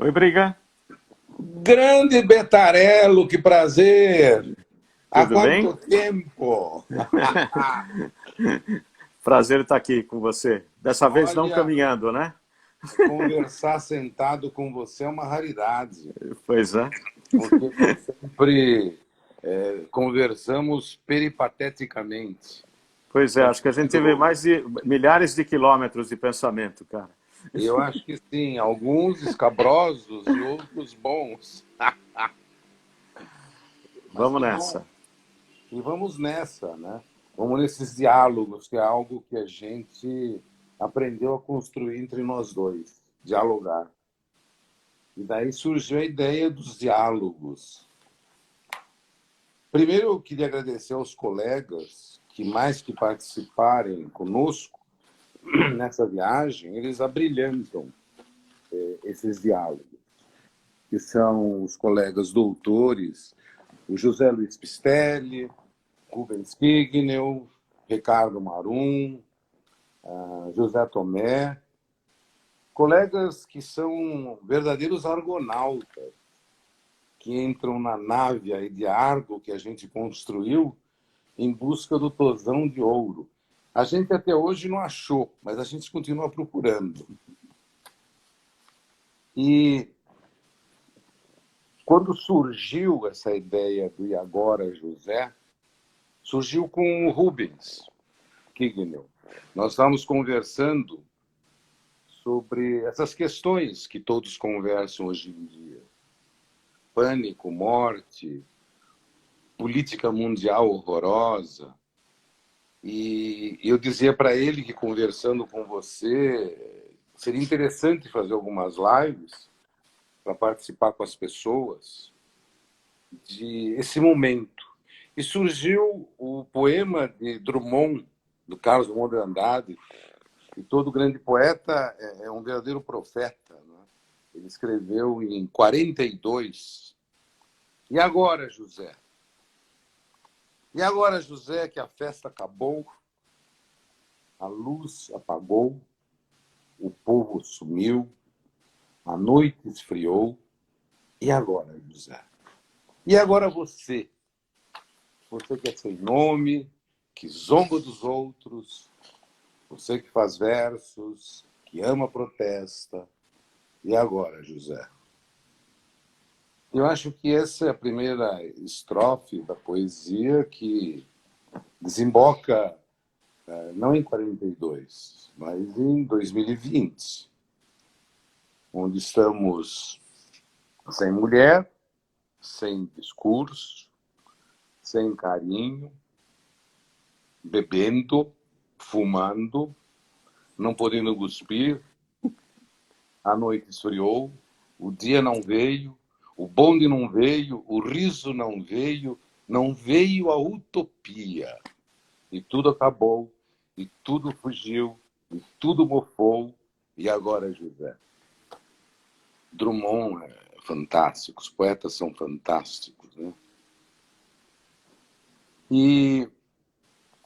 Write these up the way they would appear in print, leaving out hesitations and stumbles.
Oi, Briga. Grande Betarello, que prazer! Há Tudo quanto bem? tempo? Prazer estar aqui com você. Dessa vez não Olha, caminhando, né? conversar sentado com você é uma raridade, Pois é. porque nós sempre conversamos peripateticamente. Pois é, acho que a gente teve Quando, mais de milhares de quilômetros de pensamento, cara. eu acho que sim, alguns escabrosos e outros bons. Mas Vamos que nessa. bom! E vamos nessa, né? Vamos nesses diálogos, que é algo que a gente aprendeu a construir entre nós dois, dialogar. E daí surgiu a ideia dos diálogos. Primeiro, eu queria agradecer aos colegas que, mais que participarem conosco nessa viagem, eles abrilhantam esses diálogos, que são os colegas doutores, o José Luiz Pistelli, Rubens Kignel, Ricardo Marum, José Tomé, colegas que são verdadeiros argonautas, que entram na nave aí de Argo que a gente construiu em busca do tosão de ouro. A gente até hoje não achou, mas a gente continua procurando. E quando surgiu essa ideia do E Agora José, surgiu com o Rubens Kignel. Nós estávamos conversando sobre essas questões que todos conversam hoje em dia. Pânico, morte, política mundial horrorosa. E eu dizia para ele que, conversando com você, seria interessante fazer algumas lives para participar com as pessoas de esse momento. E surgiu o poema de Drummond, do Carlos Drummond de Andrade, e todo grande poeta é um verdadeiro profeta. Né? Ele escreveu em 42. E agora, José? E agora, José, que a festa acabou, a luz apagou, o povo sumiu, a noite esfriou. E agora, José? E agora você? Você que é sem nome, que zomba dos outros, você que faz versos, que ama, protesta. E agora, José? Eu acho que essa é a primeira estrofe da poesia que desemboca não em 42, mas em 2020, onde estamos sem mulher, sem discurso, sem carinho, bebendo, fumando, não podendo cuspir, a noite esfriou, o dia não veio, o bonde não veio, o riso não veio a utopia. E tudo acabou, e tudo fugiu, e tudo mofou, e agora José. Drummond é fantástico, os poetas são fantásticos. Né? E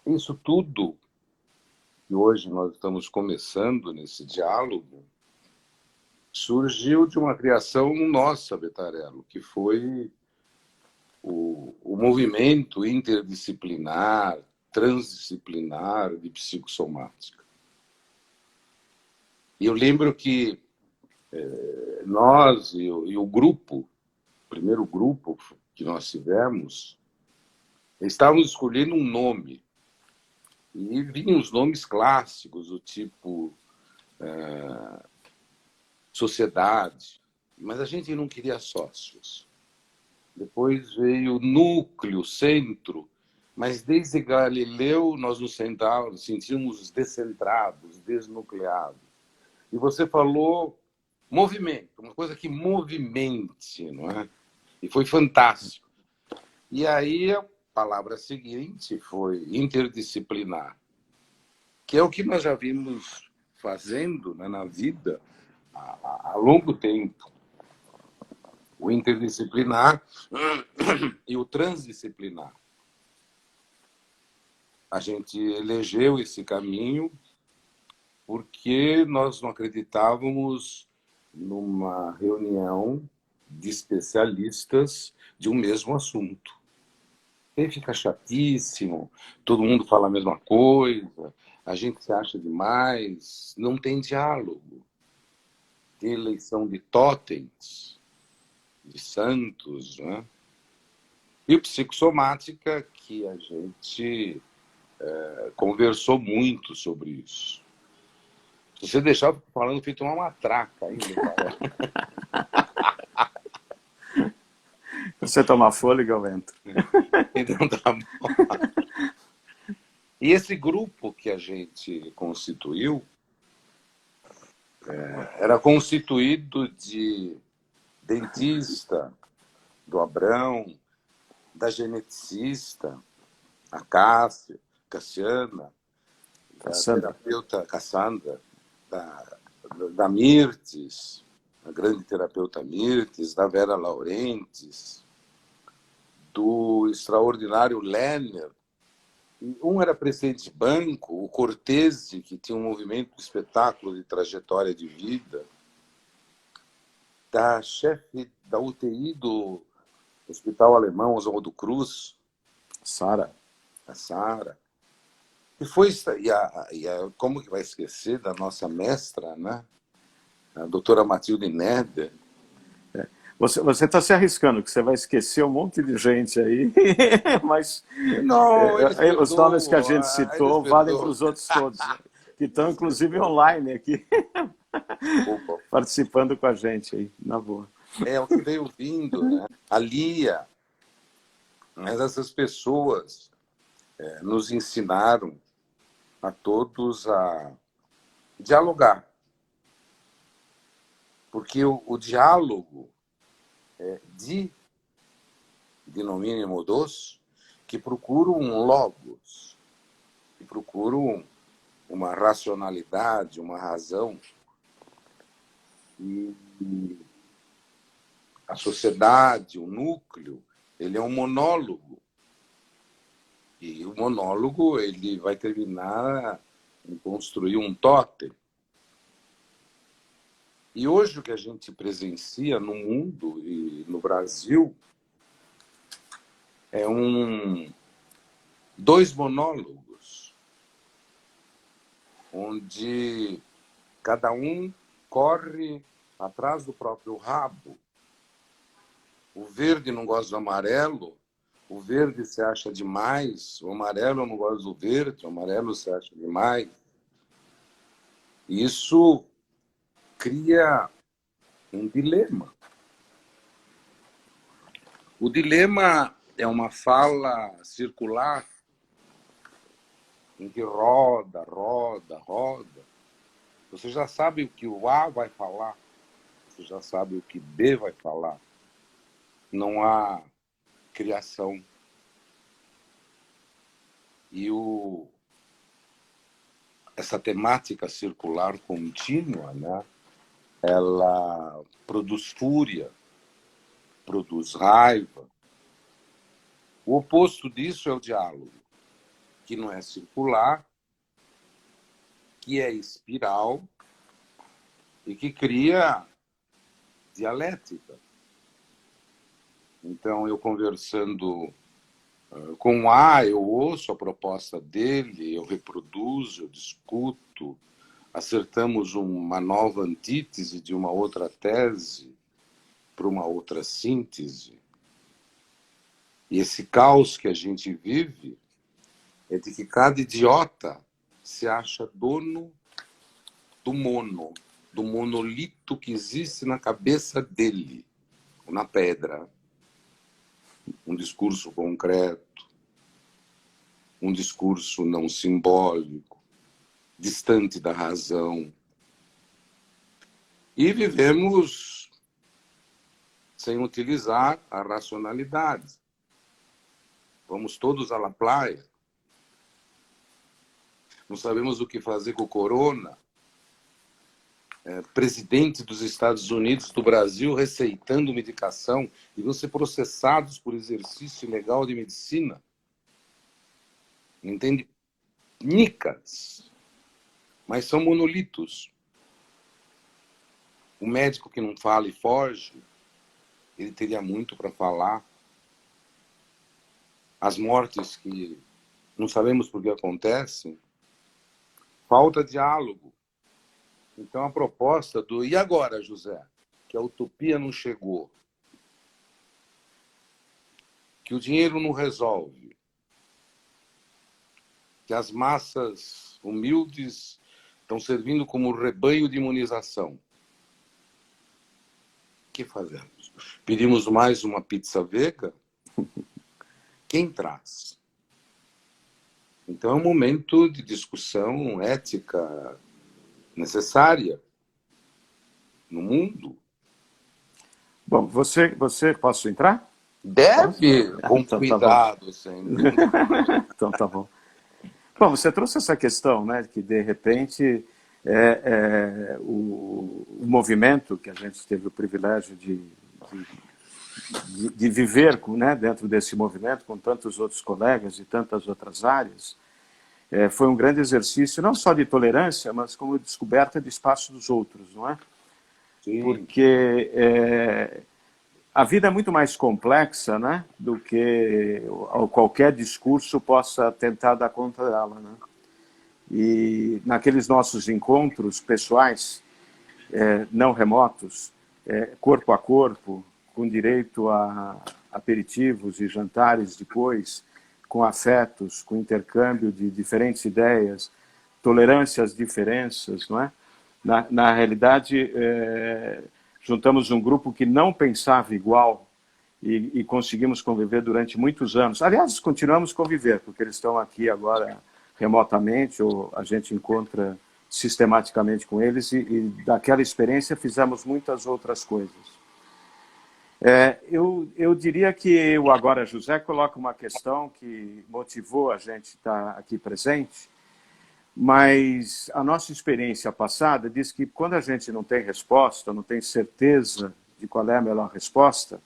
isso tudo que hoje nós estamos começando nesse diálogo surgiu de uma criação nossa, Betarello, que foi o movimento interdisciplinar, transdisciplinar de psicossomática. E eu lembro que nós e o grupo, o primeiro grupo que nós tivemos, estávamos escolhendo um nome. E vinham os nomes clássicos, do tipo sociedade, mas a gente não queria sócios. Depois veio o núcleo, centro, mas desde Galileu nós nos sentimos descentrados, desnucleados. E você falou movimento, uma coisa que movimente, não é? E foi fantástico. E aí a palavra seguinte foi interdisciplinar, que é o que nós já vimos fazendo, né, na vida há longo tempo. O interdisciplinar e o transdisciplinar. A gente elegeu esse caminho porque nós não acreditávamos numa reunião de especialistas de um mesmo assunto. E aí fica chatíssimo, todo mundo fala a mesma coisa, a gente se acha demais, não tem diálogo. Tem eleição de totens, de santos, né? E o psicossomática, que a gente conversou muito sobre isso. Se você deixar, eu fico falando feito uma matraca ainda, cara. Você tomar fôlego, eu vento. Então tá bom. E esse grupo que a gente constituiu era constituído de dentista, do Abrão, da geneticista, a Cassiana, da Cassandra. terapeuta Cassandra, da Mirtes, a grande terapeuta Mirtes, da Vera Laurentes, do extraordinário Lerner. Um era presidente de banco, o Cortese, que tinha um movimento de espetáculo de trajetória de vida, da chefe da UTI do Hospital Alemão Oswaldo Cruz, Sara. a Sara. Como que vai esquecer da nossa mestra, né? A doutora Matilde Neder. Você está se arriscando, que você vai esquecer um monte de gente aí, mas Não, os nomes que a gente eles citou valem para perdoam. os outros todos, que estão inclusive online aqui, Opa. participando com a gente aí, na boa. É o que veio vindo, né? A Lia. Mas essas pessoas nos ensinaram a todos a dialogar. Porque o diálogo é de no mínimo dos, que procuram um logos, que procuram uma racionalidade, uma razão. E a sociedade, o núcleo, ele é um monólogo. E o monólogo ele vai terminar em construir um tótem. E hoje o que a gente presencia no mundo e no Brasil é dois monólogos, onde cada um corre atrás do próprio rabo. O verde não gosta do amarelo, o verde se acha demais, o amarelo não gosta do verde, o amarelo se acha demais. Isso cria um dilema. O dilema é uma fala circular em que roda, roda, roda. Você já sabe o que o A vai falar, você já sabe o que B vai falar. Não há criação. E essa temática circular contínua, né, ela produz fúria, produz raiva. O oposto disso é o diálogo, que não é circular, que é espiral e que cria dialética. Então, eu conversando com o A, eu ouço a proposta dele, eu reproduzo, eu discuto, acertamos uma nova antítese de uma outra tese para uma outra síntese. E esse caos que a gente vive é de que cada idiota se acha dono do monolito que existe na cabeça dele, na pedra. Um discurso concreto, um discurso não simbólico, distante da razão. E vivemos sem utilizar a racionalidade. Vamos todos à la praia. Não sabemos o que fazer com o corona. Presidente dos Estados Unidos, do Brasil, receitando medicação e vão ser processados por exercício ilegal de medicina. Entende? Nicas. Mas são monolitos. O médico que não fala e foge, ele teria muito para falar. As mortes que não sabemos por que acontecem, falta diálogo. Então, a proposta do "e agora, José?", que a utopia não chegou, que o dinheiro não resolve, que as massas humildes estão servindo como rebanho de imunização. O que fazemos? Pedimos mais uma pizza vega? Quem traz? Então, é um momento de discussão ética necessária no mundo. Bom, você posso entrar? Deve, com Então, cuidado, sempre. Então tá bom. Bom, você trouxe essa questão, né, que de repente o movimento que a gente teve o privilégio de viver, né, dentro desse movimento, com tantos outros colegas de tantas outras áreas, foi um grande exercício, não só de tolerância, mas como descoberta de espaço dos outros, não é? Sim. Porque a vida é muito mais complexa, né, do que qualquer discurso possa tentar dar conta dela, né? E naqueles nossos encontros pessoais, não remotos, corpo a corpo, com direito a aperitivos e jantares depois, com afetos, com intercâmbio de diferentes ideias, tolerância às diferenças, não é? Na realidade, juntamos um grupo que não pensava igual e conseguimos conviver durante muitos anos. Aliás, continuamos a conviver, porque eles estão aqui agora remotamente, ou a gente encontra sistematicamente com eles, e daquela experiência fizemos muitas outras coisas. Eu diria que o Agora José coloca uma questão que motivou a gente estar aqui presente, mas a nossa experiência passada diz que quando a gente não tem resposta, não tem certeza de qual é a melhor resposta,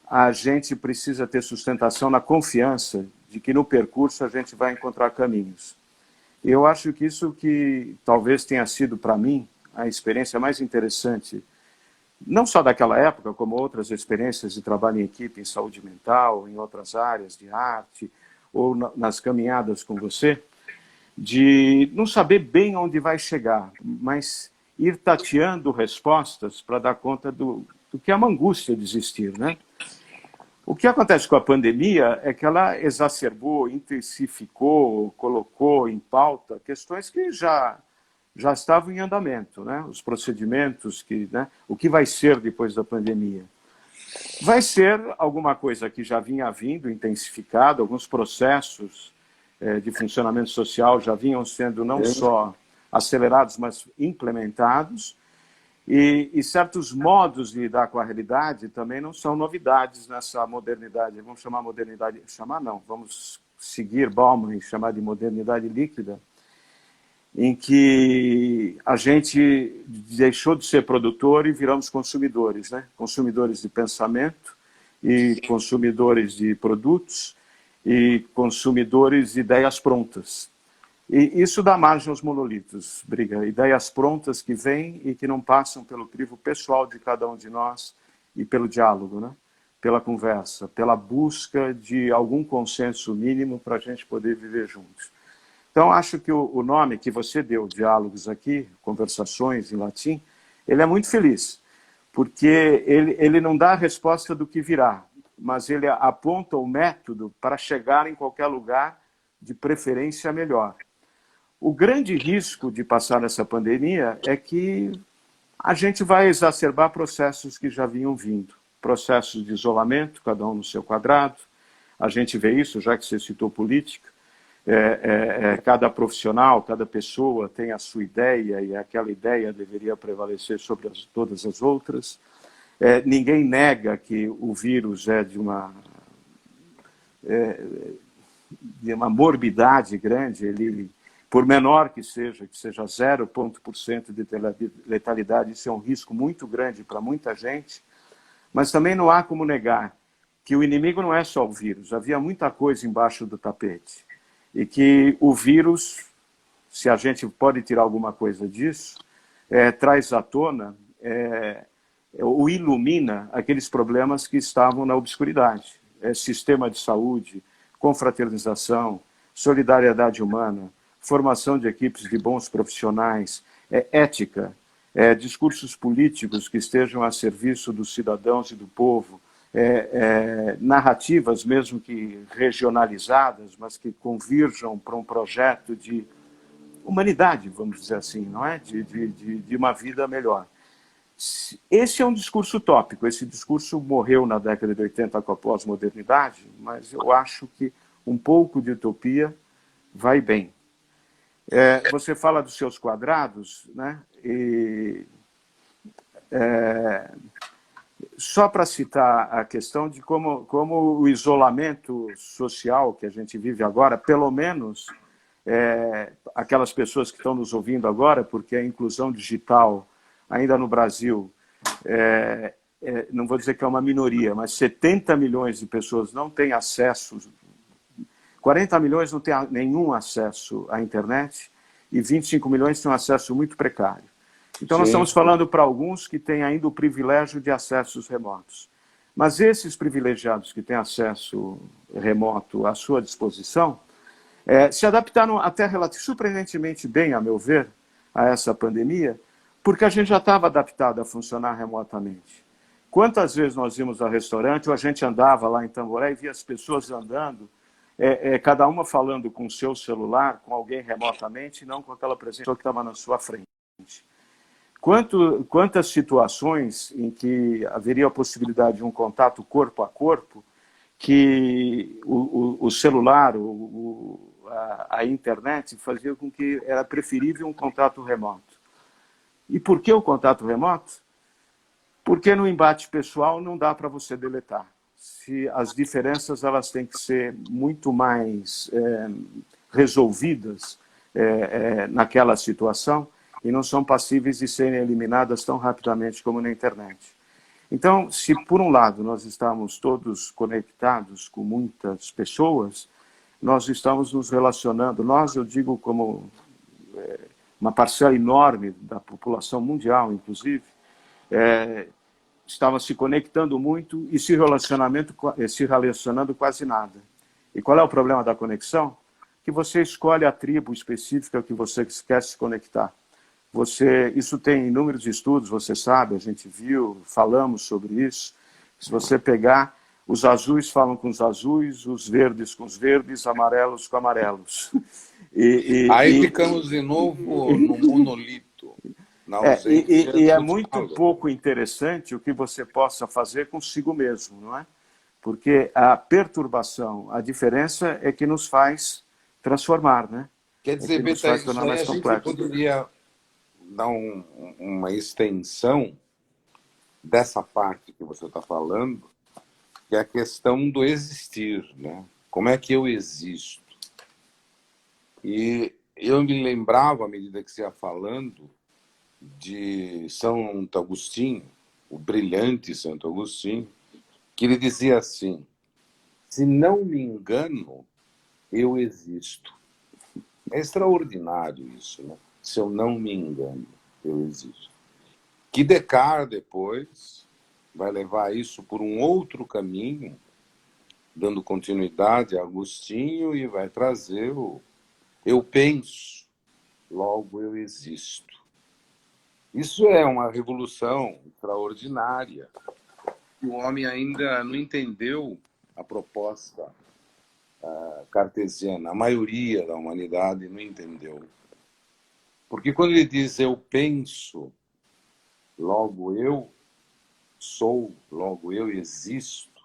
a gente precisa ter sustentação na confiança de que no percurso a gente vai encontrar caminhos. Eu acho que isso que talvez tenha sido para mim a experiência mais interessante, não só daquela época, como outras experiências de trabalho em equipe, em saúde mental, em outras áreas de arte, ou nas caminhadas com você, de não saber bem onde vai chegar, mas ir tateando respostas para dar conta do que é uma angústia de existir, né? O que acontece com a pandemia é que ela exacerbou, intensificou, colocou em pauta questões que já estavam em andamento, né? Os procedimentos, né? O que vai ser depois da pandemia? Vai ser alguma coisa que já vinha vindo, intensificado, alguns processos de funcionamento social já vinham sendo não só acelerados, mas implementados, e certos modos de lidar com a realidade também não são novidades nessa modernidade. Vamos chamar modernidade... Chamar não, vamos seguir Bauman e chamar de modernidade líquida, em que a gente deixou de ser produtor e viramos consumidores, né? Consumidores de pensamento e consumidores de produtos e consumidores de ideias prontas. E isso dá margem aos monolitos, Briga. Ideias prontas que vêm e que não passam pelo crivo pessoal de cada um de nós e pelo diálogo, né? Pela conversa, pela busca de algum consenso mínimo para a gente poder viver juntos. Então, acho que o nome que você deu, Diálogos aqui, Conversações em latim, ele é muito feliz, porque ele não dá a resposta do que virá, mas ele aponta o método para chegar em qualquer lugar, de preferência melhor. O grande risco de passar essa pandemia é que a gente vai exacerbar processos que já vinham vindo. Processos de isolamento, cada um no seu quadrado. A gente vê isso, já que você citou política. Cada profissional, cada pessoa tem a sua ideia e aquela ideia deveria prevalecer sobre todas as outras. Ninguém nega que o vírus é de uma morbidade grande, ele, por menor que seja 0,1% de letalidade, isso é um risco muito grande para muita gente, mas também não há como negar que o inimigo não é só o vírus, havia muita coisa embaixo do tapete, e que o vírus, se a gente pode tirar alguma coisa disso, traz à tona ou ilumina aqueles problemas que estavam na obscuridade. Sistema de saúde, confraternização, solidariedade humana, formação de equipes de bons profissionais, ética, discursos políticos que estejam a serviço dos cidadãos e do povo, narrativas mesmo que regionalizadas, mas que convirjam para um projeto de humanidade, vamos dizer assim, não é? De uma vida melhor. Esse é um discurso utópico, esse discurso morreu na década de 80 com a pós-modernidade, mas eu acho que um pouco de utopia vai bem. Você fala dos seus quadrados, né? Só para citar a questão de como o isolamento social que a gente vive agora, pelo menos aquelas pessoas que estão nos ouvindo agora, porque a inclusão digital, ainda no Brasil, não vou dizer que é uma minoria, mas 70 milhões de pessoas não têm acesso, 40 milhões não têm nenhum acesso à internet e 25 milhões têm um acesso muito precário. Então, nós estamos falando para alguns que têm ainda o privilégio de acessos remotos. Mas esses privilegiados que têm acesso remoto à sua disposição, se adaptaram até surpreendentemente bem, a meu ver, a essa pandemia, porque a gente já estava adaptado a funcionar remotamente. Quantas vezes nós íamos ao restaurante, ou a gente andava lá em Tamboré e via as pessoas andando, cada uma falando com o seu celular, com alguém remotamente, e não com aquela pessoa que estava na sua frente. Quantas situações em que haveria a possibilidade de um contato corpo a corpo, que o celular, a internet fazia com que era preferível um contato remoto. E por que o contato remoto? Porque no embate pessoal não dá para você deletar. As diferenças elas têm que ser muito mais resolvidas naquela situação e não são passíveis de serem eliminadas tão rapidamente como na internet. Então, se por um lado nós estamos todos conectados com muitas pessoas, nós estamos nos relacionando, eu digo como uma parcela enorme da população mundial, inclusive, estava se conectando muito e se relacionando quase nada. E qual é o problema da conexão? Que você escolhe a tribo específica que você quer se conectar. Isso tem inúmeros estudos, você sabe, a gente viu, falamos sobre isso. Se você pegar, os azuis falam com os azuis, os verdes com os verdes, amarelos com amarelos. Aí ficamos de novo no monolito. E é muito pouco interessante o que você possa fazer consigo mesmo, não é? Porque a perturbação, a diferença é que nos faz transformar, né? Quer dizer, Beta, isso aí a gente poderia dar uma extensão dessa parte que você está falando, que é a questão do existir, né? Como é que eu existo? E eu me lembrava, à medida que você ia falando, de Santo Agostinho, o brilhante Santo Agostinho, que ele dizia assim: se não me engano, eu existo. É extraordinário isso, né? Se eu não me engano, eu existo. Que Descartes depois vai levar isso por um outro caminho, dando continuidade a Agostinho, e vai trazer o eu penso, logo eu existo. Isso é uma revolução extraordinária. O homem ainda não entendeu a proposta cartesiana. A maioria da humanidade não entendeu. Porque quando ele diz eu penso, logo eu sou, logo eu existo,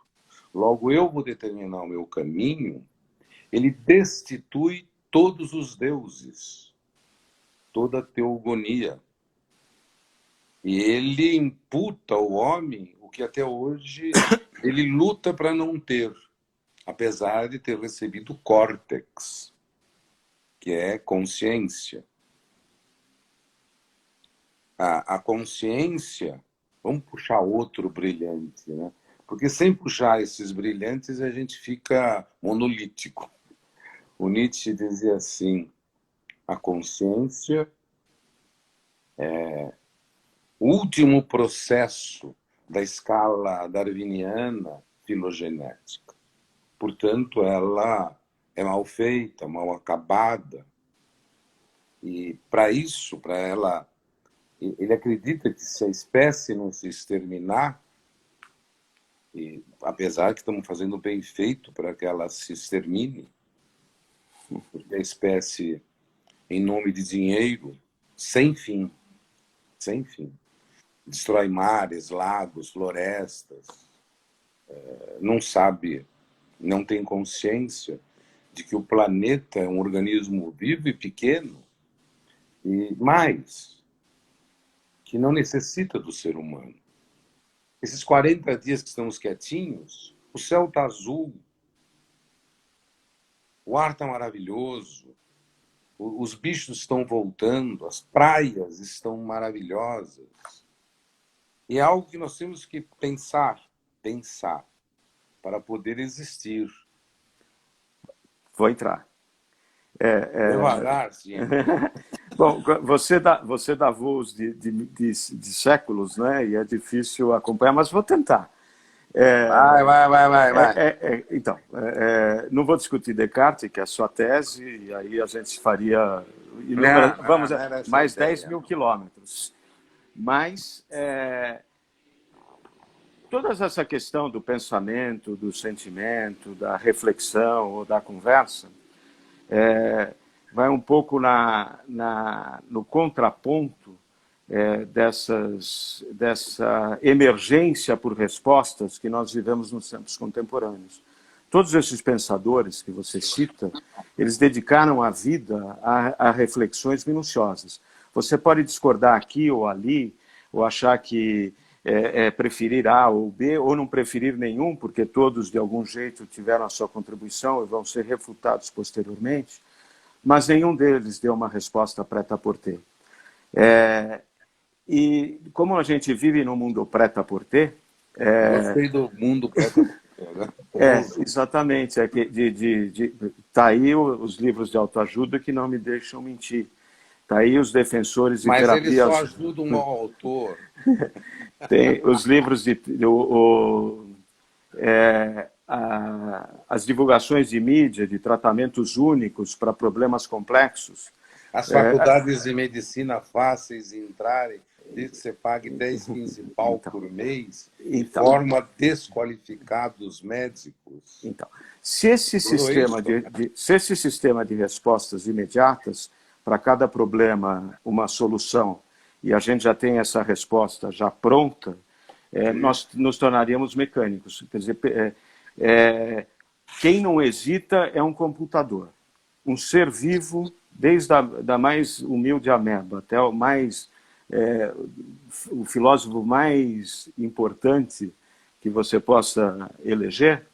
logo eu vou determinar o meu caminho, ele destitui todos os deuses, toda a teogonia. E ele imputa ao homem o que até hoje ele luta para não ter, apesar de ter recebido o córtex, que é consciência. A consciência, vamos puxar outro brilhante, né? Porque sem puxar esses brilhantes a gente fica monolítico. O Nietzsche dizia assim: a consciência é último processo da escala darwiniana filogenética. Portanto, ela é mal feita, mal acabada. E para isso, para ela, ele acredita que se a espécie não se exterminar, e apesar que estamos fazendo bem feito para que ela se extermine, porque a espécie, em nome de dinheiro, sem fim, destrói mares, lagos, florestas, não sabe, não tem consciência de que o planeta é um organismo vivo e pequeno, e mais, que não necessita do ser humano. Esses 40 dias que estamos quietinhos, o céu está azul, o ar está maravilhoso, os bichos estão voltando, as praias estão maravilhosas. E é algo que nós temos que pensar, para poder existir. Vou entrar. Devagar, sim. Bom, você dá voos de séculos, né? E é difícil acompanhar, mas vou tentar. Vai. Então, não vou discutir Descartes, que é a sua tese, e aí a gente faria mais 10 mil quilômetros. Mas toda essa questão do pensamento, do sentimento, da reflexão ou da conversa vai um pouco no contraponto dessa emergência por respostas que nós vivemos nos tempos contemporâneos. Todos esses pensadores que você cita, eles dedicaram a vida a reflexões minuciosas. Você pode discordar aqui ou ali, ou achar que preferir A ou B, ou não preferir nenhum, porque todos, de algum jeito, tiveram a sua contribuição e vão ser refutados posteriormente, mas nenhum deles deu uma resposta prêt-à-porter. E como a gente vive num mundo prêt-à-porter... Gostei do mundo prêt-à-porter, né? Exatamente. Tá aí os livros de autoajuda que não me deixam mentir. Tá aí os defensores de terapia... Mas eles só ajudam um mau autor. Tem os livros as divulgações de mídia de tratamentos únicos para problemas complexos. As faculdades de medicina fáceis de entrarem, desde que você pague 10, 15 pau por mês, e forma desqualificados médicos. Então, se esse sistema de respostas imediatas, para cada problema uma solução, e a gente já tem essa resposta já pronta, nós nos tornaríamos mecânicos. Quer dizer, quem não hesita é um computador. Um ser vivo, desde da mais humilde ameba até o filósofo mais importante que você possa eleger,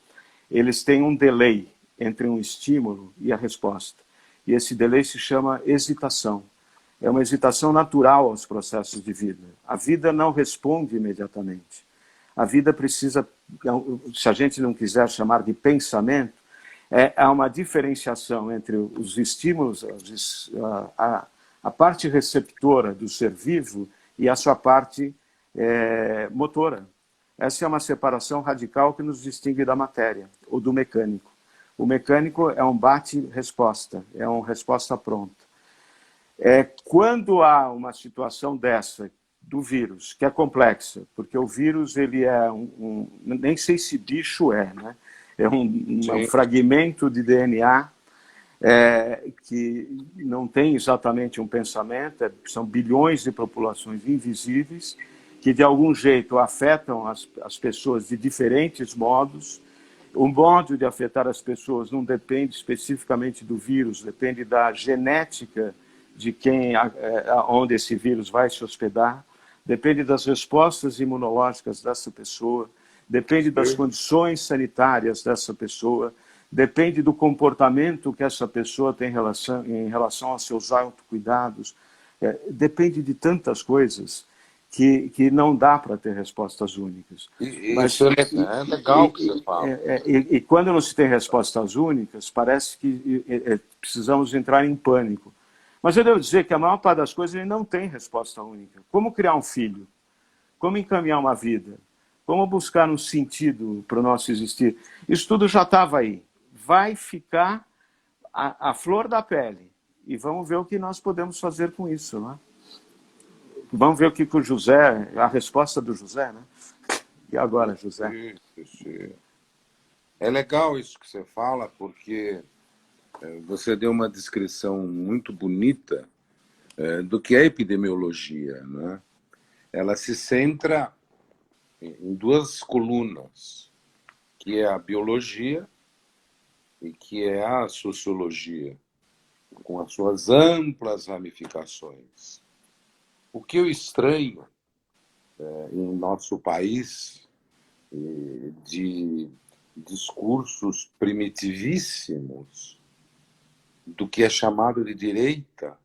eles têm um delay entre um estímulo e a resposta. E esse delay se chama hesitação. É uma hesitação natural aos processos de vida. A vida não responde imediatamente. A vida precisa, se a gente não quiser chamar de pensamento, há uma diferenciação entre os estímulos, a parte receptora do ser vivo e a sua parte motora. Essa é uma separação radical que nos distingue da matéria, ou do mecânico. O mecânico é um bate-resposta, é uma resposta pronta. Quando há uma situação dessa, do vírus, que é complexa, porque o vírus ele é nem sei se bicho né? É um fragmento de DNA que não tem exatamente um pensamento, são bilhões de populações invisíveis que de algum jeito afetam as pessoas de diferentes modos. O modo de afetar as pessoas não depende especificamente do vírus, depende da genética de onde esse vírus vai se hospedar, depende das respostas imunológicas dessa pessoa, depende das condições sanitárias dessa pessoa, depende do comportamento que essa pessoa tem em relação aos seus autocuidados, depende de tantas coisas que não dá para ter respostas únicas. Isso é legal que você fala. E quando não se tem respostas únicas, parece que precisamos entrar em pânico. Mas eu devo dizer que a maior parte das coisas ele não tem resposta única. Como criar um filho? como encaminhar uma vida, como buscar um sentido para o nosso existir. Isso tudo já estava aí. Vai ficar a flor da pele. E vamos ver o que nós podemos fazer com isso, né? Vamos ver o que o José, a resposta do José, né? E agora, José? Isso. É legal isso que você fala, porque você deu uma descrição muito bonita do que é epidemiologia, né? Ela se centra em duas colunas, que é a biologia e que é a sociologia, com as suas amplas ramificações. O que eu estranho em nosso país de discursos primitivíssimos do que é chamado de direita,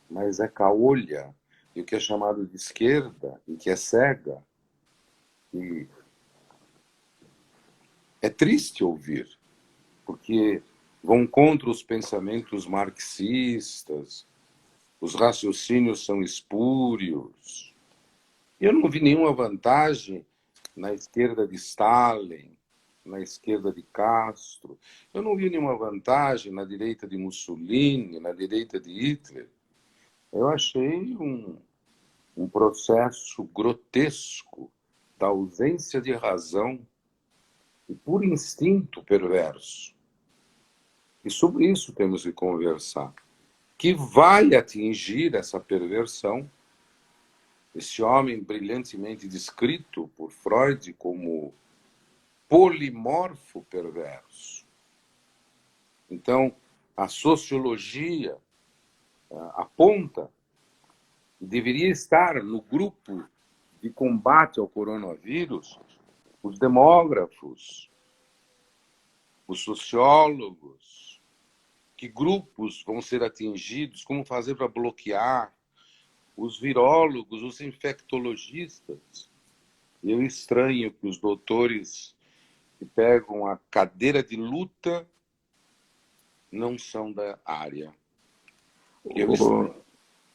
mas é caolha, e o que é chamado de esquerda, e que é cega. E é triste ouvir, porque vão contra os pensamentos marxistas, os raciocínios são espúrios. Eu não vi nenhuma vantagem na esquerda de Stalin, na esquerda de Castro. Eu não vi nenhuma vantagem na direita de Mussolini, na direita de Hitler. Eu achei um processo grotesco da ausência de razão e por instinto perverso. E sobre isso temos que conversar. Que vai atingir essa perversão, esse homem brilhantemente descrito por Freud como polimorfo perverso. Então, a sociologia aponta que deveria estar no grupo de combate ao coronavírus os demógrafos, os sociólogos, que grupos vão ser atingidos, como fazer para bloquear, os virólogos, os infectologistas. Eu estranho que os doutores que pegam a cadeira de luta não são da área.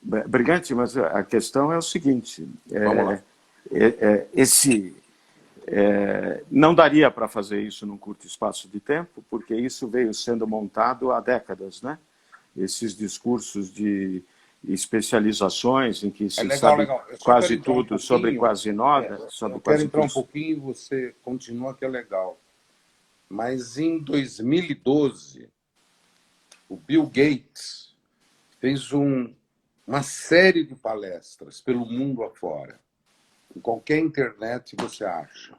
Brigante, mas a questão é o seguinte: Vamos lá. não daria para fazer isso num curto espaço de tempo, porque isso veio sendo montado há décadas, né? Esses discursos de especializações em que se sabe quase tudo sobre quase nada. Eu quero entrar um pouquinho e você continua, que é legal. Mas em 2012, o Bill Gates fez uma série de palestras pelo mundo afora. Em qualquer internet você acha.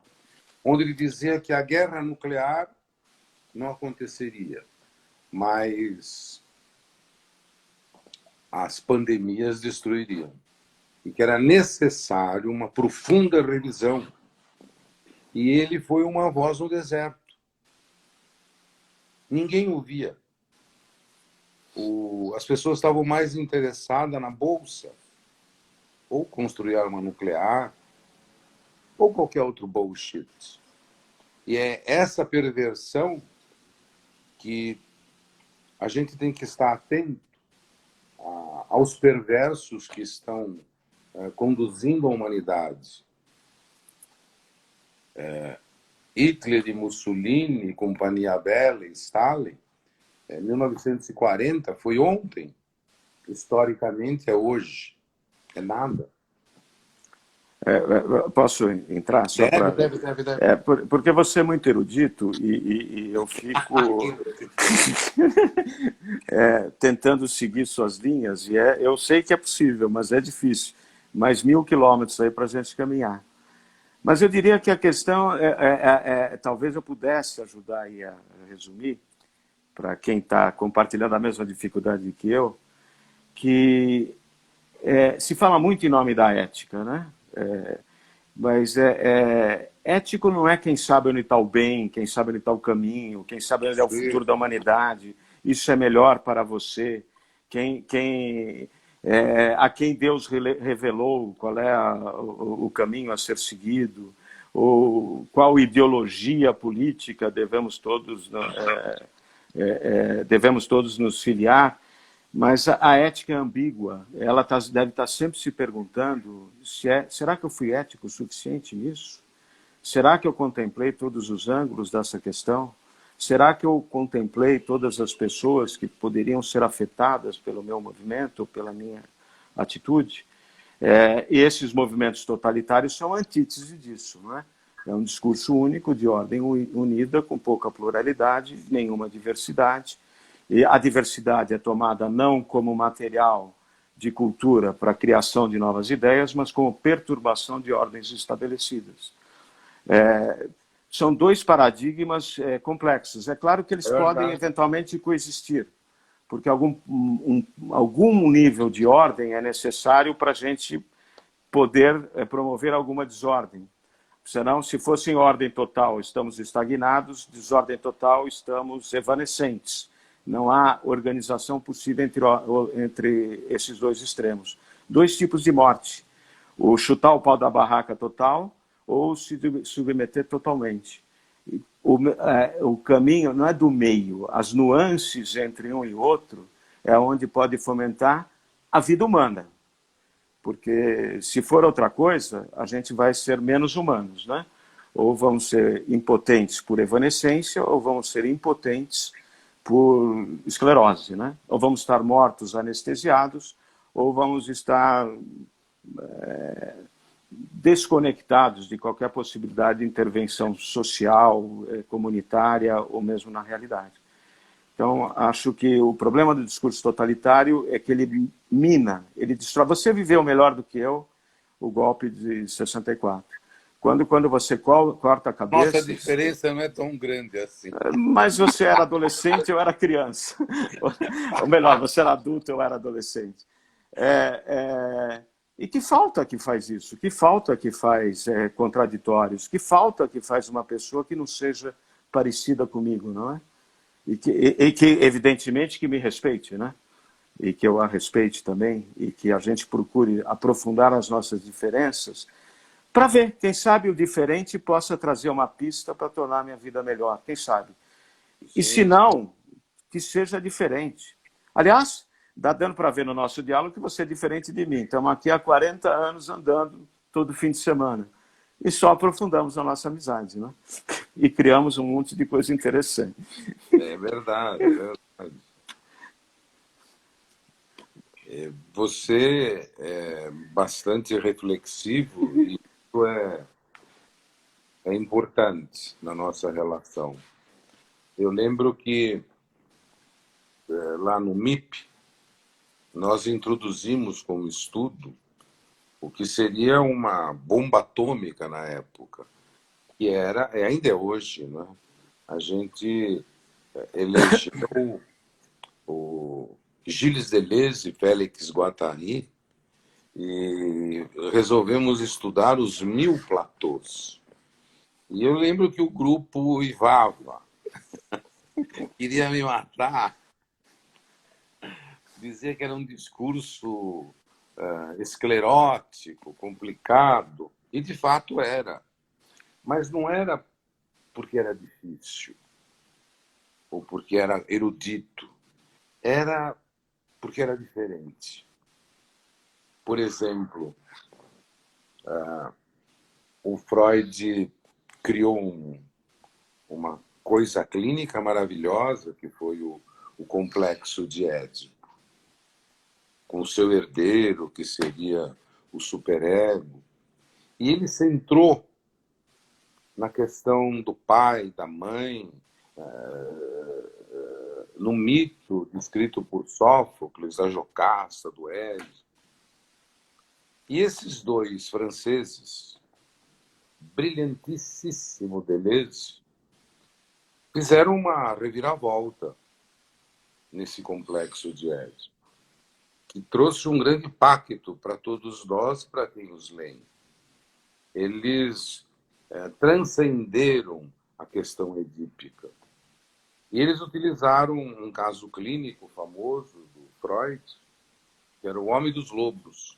Onde ele dizia que a guerra nuclear não aconteceria, mas as pandemias destruiriam. E que era necessário uma profunda revisão. E ele foi uma voz no deserto. Ninguém ouvia. As pessoas estavam mais interessadas na bolsa, ou construir arma nuclear, ou qualquer outro bullshit. E é essa perversão que a gente tem que estar atento aos perversos que estão conduzindo a humanidade. Hitler e Mussolini, Companhia Bella e Stalin, 1940 foi ontem, historicamente é hoje, é nada. Posso entrar? Só Deve. Porque você é muito erudito e eu fico tentando seguir suas linhas, e eu sei que é possível, mas é difícil. Mais 1000 quilômetros aí para a gente caminhar. Mas eu diria que a questão, talvez eu pudesse ajudar aí a resumir, para quem está compartilhando a mesma dificuldade que eu, que se fala muito em nome da ética, né? Mas ético não é quem sabe onde está o bem, quem sabe onde está o caminho, quem sabe onde é o futuro da humanidade, isso é melhor para você, a quem Deus revelou qual é o caminho a ser seguido, ou qual ideologia política devemos todos nos filiar. Mas a ética é ambígua. Ela deve estar sempre se perguntando será que eu fui ético o suficiente nisso? Será que eu contemplei todos os ângulos dessa questão? Será que eu contemplei todas as pessoas que poderiam ser afetadas pelo meu movimento, pela minha atitude? E esses movimentos totalitários são a antítese disso, não é? É um discurso único, de ordem unida, com pouca pluralidade, nenhuma diversidade. E a diversidade é tomada não como material de cultura para a criação de novas ideias, mas como perturbação de ordens estabelecidas. São dois paradigmas complexos. É claro que eles podem eventualmente coexistir, porque algum nível de ordem é necessário para a gente poder promover alguma desordem. Senão, se fosse em ordem total, estamos estagnados, desordem total, estamos evanescentes. Não há organização possível entre esses dois extremos. Dois tipos de morte: o chutar o pau da barraca total ou se submeter totalmente. O caminho não é do meio, as nuances entre um e outro é onde pode fomentar a vida humana. Porque se for outra coisa, a gente vai ser menos humanos, né? Ou vamos ser impotentes por evanescência, ou vamos ser impotentes por esclerose, né? Ou vamos estar mortos, anestesiados, ou vamos estar desconectados de qualquer possibilidade de intervenção social, comunitária ou mesmo na realidade. Então, acho que o problema do discurso totalitário é que ele mina, ele destrói. Você viveu melhor do que eu o golpe de 64. Quando você corta a cabeça... Nossa diferença não é tão grande assim. Mas você era adolescente, eu era criança. Ou melhor, você era adulto, eu era adolescente. E que falta que faz isso? Que falta que faz contraditórios? Que falta que faz uma pessoa que não seja parecida comigo, não é? E que, evidentemente, que me respeite, né? E que eu a respeite também, e que a gente procure aprofundar as nossas diferenças, para ver, quem sabe o diferente possa trazer uma pista para tornar a minha vida melhor, quem sabe. E se não, que seja diferente. Aliás, dá dando para ver no nosso diálogo que você é diferente de mim. Estamos aqui há 40 anos andando todo fim de semana. E só aprofundamos a nossa amizade, né? E criamos um monte de coisa interessante. É verdade, é verdade. Você é bastante reflexivo e isso é importante na nossa relação. Eu lembro que lá no MIP nós introduzimos como estudo o que seria uma bomba atômica na época, que ainda é hoje, né? A gente elegeu o Gilles Deleuze e Félix Guattari e resolvemos estudar os 1000 platôs. E eu lembro que o grupo uivava, queria me matar, dizia que era um discurso esclerótico, complicado, e de fato era. Mas não era porque era difícil, ou porque era erudito, era porque era diferente. Por exemplo, o Freud criou uma coisa clínica maravilhosa, que foi o complexo de Édipo, com o seu herdeiro, que seria o superego. E ele centrou na questão do pai, da mãe, no mito descrito por Sófocles, a Jocasta, do Édipo. E esses dois franceses, brilhantíssimo Deleuze, fizeram uma reviravolta nesse complexo de Édipo, que trouxe um grande impacto para todos nós, para quem os leem. Eles transcenderam a questão edípica. E eles utilizaram um caso clínico famoso do Freud, que era o Homem dos Lobos,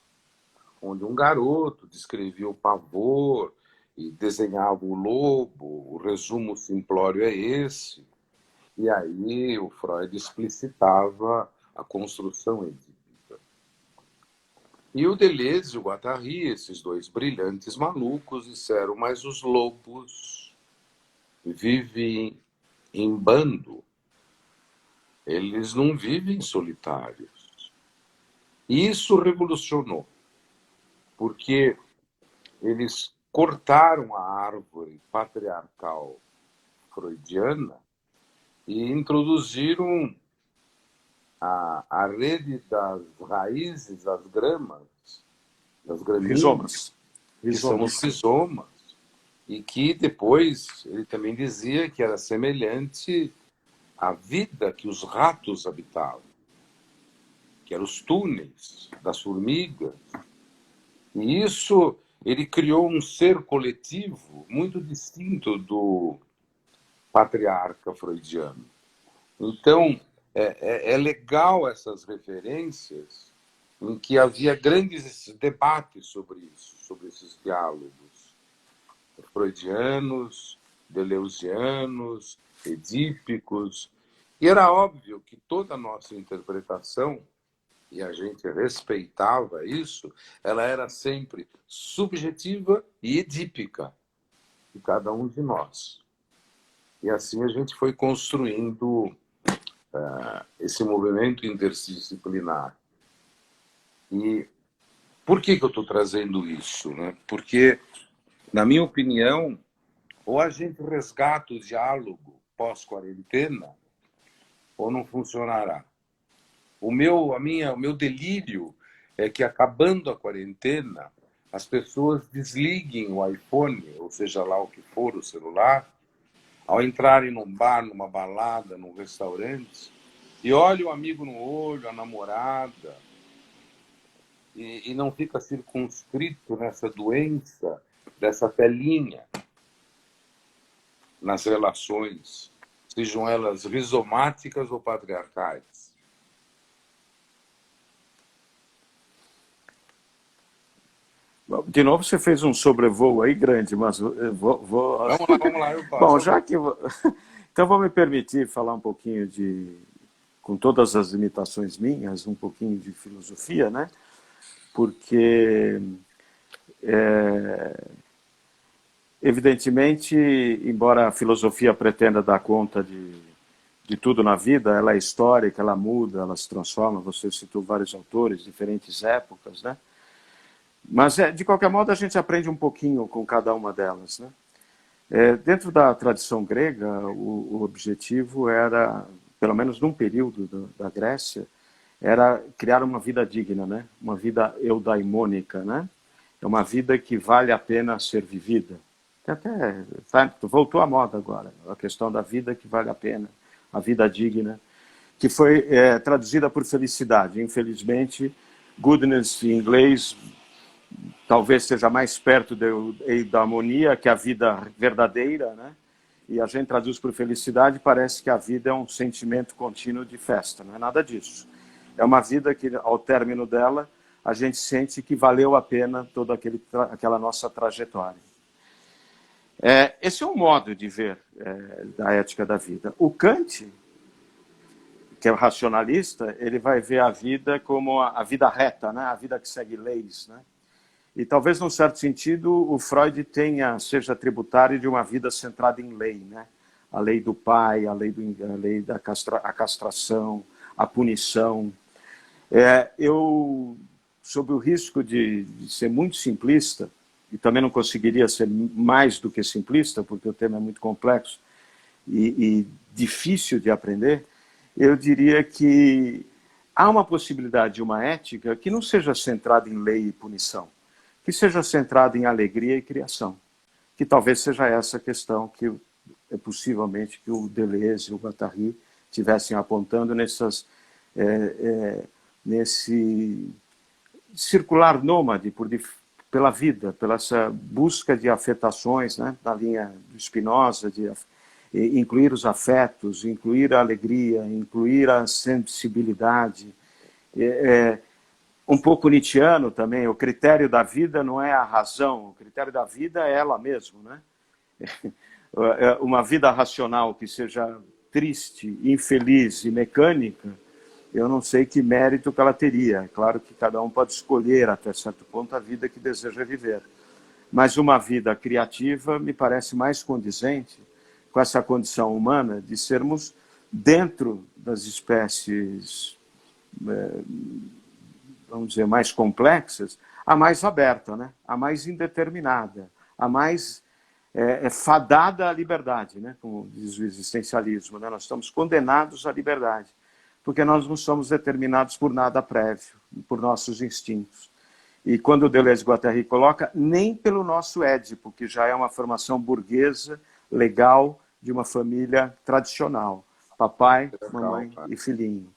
onde um garoto descrevia o pavor e desenhava o lobo. O resumo simplório é esse. E aí o Freud explicitava a construção edípica. E o Deleuze e o Guattari, esses dois brilhantes malucos, disseram, mas os lobos vivem em bando, eles não vivem solitários. E isso revolucionou, porque eles cortaram a árvore patriarcal freudiana e introduziram a rede das raízes, das gramas, das gramíneas, que são os rizomas, e que depois ele também dizia que era semelhante à vida que os ratos habitavam, que eram os túneis das formigas. E isso, ele criou um ser coletivo muito distinto do patriarca freudiano. Então, é legal essas referências em que havia grandes debates sobre isso, sobre esses diálogos freudianos, deleuzianos, edípicos. E era óbvio que toda a nossa interpretação, e a gente respeitava isso, ela era sempre subjetiva e edípica de cada um de nós. E assim a gente foi construindo esse movimento interdisciplinar. E por que eu estou trazendo isso, né? Porque, na minha opinião, ou a gente resgata o diálogo pós-quarentena, ou não funcionará. O meu delírio é que, acabando a quarentena, as pessoas desliguem o iPhone, ou seja lá o que for, o celular, ao entrarem num bar, numa balada, num restaurante, e olhe o amigo no olho, a namorada, e não fica circunscrito nessa doença, dessa telinha, nas relações, sejam elas rizomáticas ou patriarcais. De novo, você fez um sobrevoo aí grande, mas eu vou... Vamos lá, eu passo. Bom, já que... Então, vou me permitir falar um pouquinho de... Com todas as limitações minhas, um pouquinho de filosofia, né? Porque, evidentemente, embora a filosofia pretenda dar conta de tudo na vida, ela é histórica, ela muda, ela se transforma. Você citou vários autores, diferentes épocas, né? Mas, de qualquer modo, a gente aprende um pouquinho com cada uma delas, né? Dentro da tradição grega, o objetivo era, pelo menos num período da Grécia, era criar uma vida digna, né? Uma vida eudaimônica, né? É uma vida que vale a pena ser vivida. Voltou à moda agora, a questão da vida que vale a pena, a vida digna, que foi traduzida por felicidade. Infelizmente, goodness em inglês talvez seja mais perto da harmonia que a vida verdadeira, né? E a gente traduz por felicidade, parece que a vida é um sentimento contínuo de festa. Não é nada disso. É uma vida que, ao término dela, a gente sente que valeu a pena toda aquela nossa trajetória. Esse é um modo de ver da ética da vida. O Kant, que é o racionalista, ele vai ver a vida como a vida reta, né? A vida que segue leis, né? E talvez, num certo sentido, o Freud seja tributário de uma vida centrada em lei, né? A lei do pai, a lei da castração, a punição. Eu, sob o risco de ser muito simplista, e também não conseguiria ser mais do que simplista, porque o tema é muito complexo e difícil de aprender, eu diria que há uma possibilidade de uma ética que não seja centrada em lei e punição, que seja centrada em alegria e criação, que talvez seja essa questão que possivelmente que o Deleuze e o Guattari tivessem apontando nesse circular nômade pela vida, pela essa busca de afetações, né, na linha do Spinoza, de incluir os afetos, incluir a alegria, incluir a sensibilidade. Um pouco nietzschiano também, o critério da vida não é a razão, o critério da vida é ela mesma, né? Uma vida racional que seja triste, infeliz e mecânica eu não sei que mérito que ela teria. É claro que cada um pode escolher, até certo ponto, a vida que deseja viver. Mas uma vida criativa me parece mais condizente com essa condição humana de sermos, dentro das espécies, vamos dizer, mais complexas, a mais aberta, né? A mais indeterminada, a mais fadada à liberdade, né? Como diz o existencialismo, né? Nós estamos condenados à liberdade, porque nós não somos determinados por nada prévio, por nossos instintos. E quando o Deleuze-Guattari coloca, nem pelo nosso Édipo, que já é uma formação burguesa, legal, de uma família tradicional, papai, mamãe e filhinho.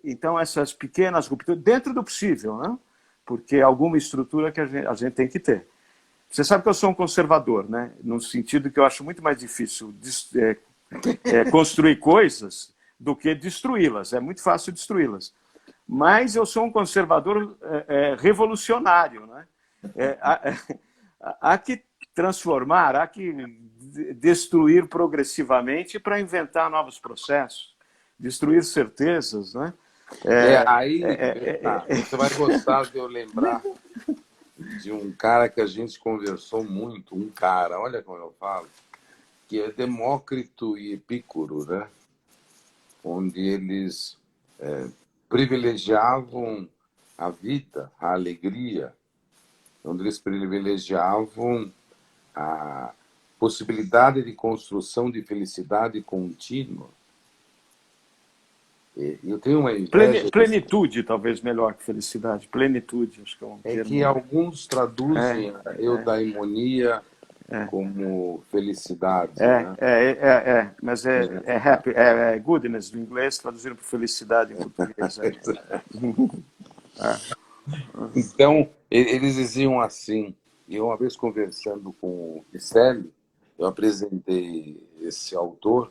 Então, essas pequenas rupturas, dentro do possível, né? Porque alguma estrutura que a gente tem que ter. Você sabe que eu sou um conservador, né? No sentido que eu acho muito mais difícil construir coisas do que destruí-las. É muito fácil destruí-las. Mas eu sou um conservador revolucionário, né? Há que transformar, há que destruir progressivamente para inventar novos processos, destruir certezas, né? Você vai gostar de eu lembrar de um cara que a gente conversou muito, olha como eu falo, que é Demócrito e Epícoro, né? Onde eles privilegiavam a vida, a alegria, onde eles privilegiavam a possibilidade de construção de felicidade contínua. Eu tenho uma inveja... Plenitude, talvez melhor que felicidade. Plenitude, acho que é um termo. Que alguns traduzem a eudaimonia como felicidade. Mas é happy, é goodness no inglês, traduzindo para felicidade em português. Então, eles diziam assim, e uma vez conversando com o Pistelli, eu apresentei esse autor,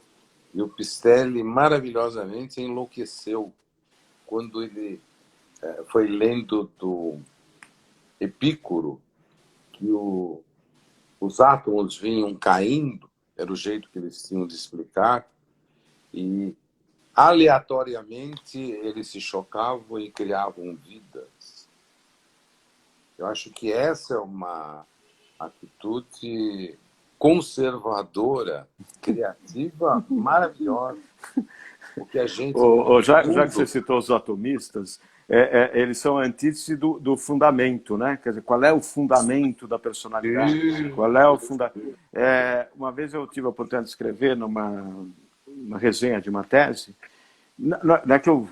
e o Pistelli maravilhosamente enlouqueceu quando ele foi lendo do Epícoro que os átomos vinham caindo, era o jeito que eles tinham de explicar, e aleatoriamente eles se chocavam e criavam vidas. Eu acho que essa é uma atitude conservadora, criativa, maravilhosa. Porque a gente... Já que você citou os atomistas, eles são a antítese do fundamento, né? Quer dizer, qual é o fundamento da personalidade? Qual é o uma vez eu tive a oportunidade de escrever numa resenha de uma tese, não é que eu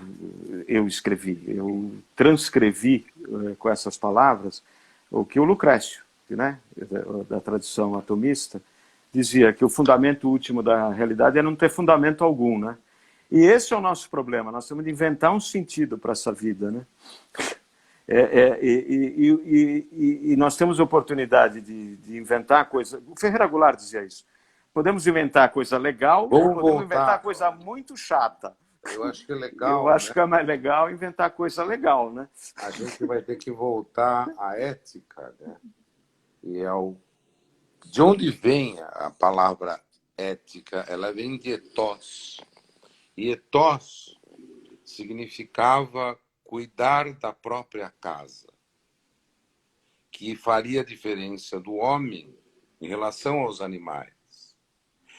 escrevi, eu transcrevi com essas palavras o que o Lucrécio, né, da tradição atomista, dizia, que o fundamento último da realidade é não ter fundamento algum, né? E esse é o nosso problema, nós temos de inventar um sentido para essa vida, né? E nós temos a oportunidade de inventar coisa... O Ferreira Goulart dizia isso. Podemos inventar coisa legal, podemos inventar coisa muito chata. Eu acho que é legal. Eu acho que é mais legal inventar coisa legal, né? A gente vai ter que voltar à ética, né? E de onde vem a palavra ética? Ela vem de ethos. E ethos significava cuidar da própria casa, que faria diferença do homem em relação aos animais.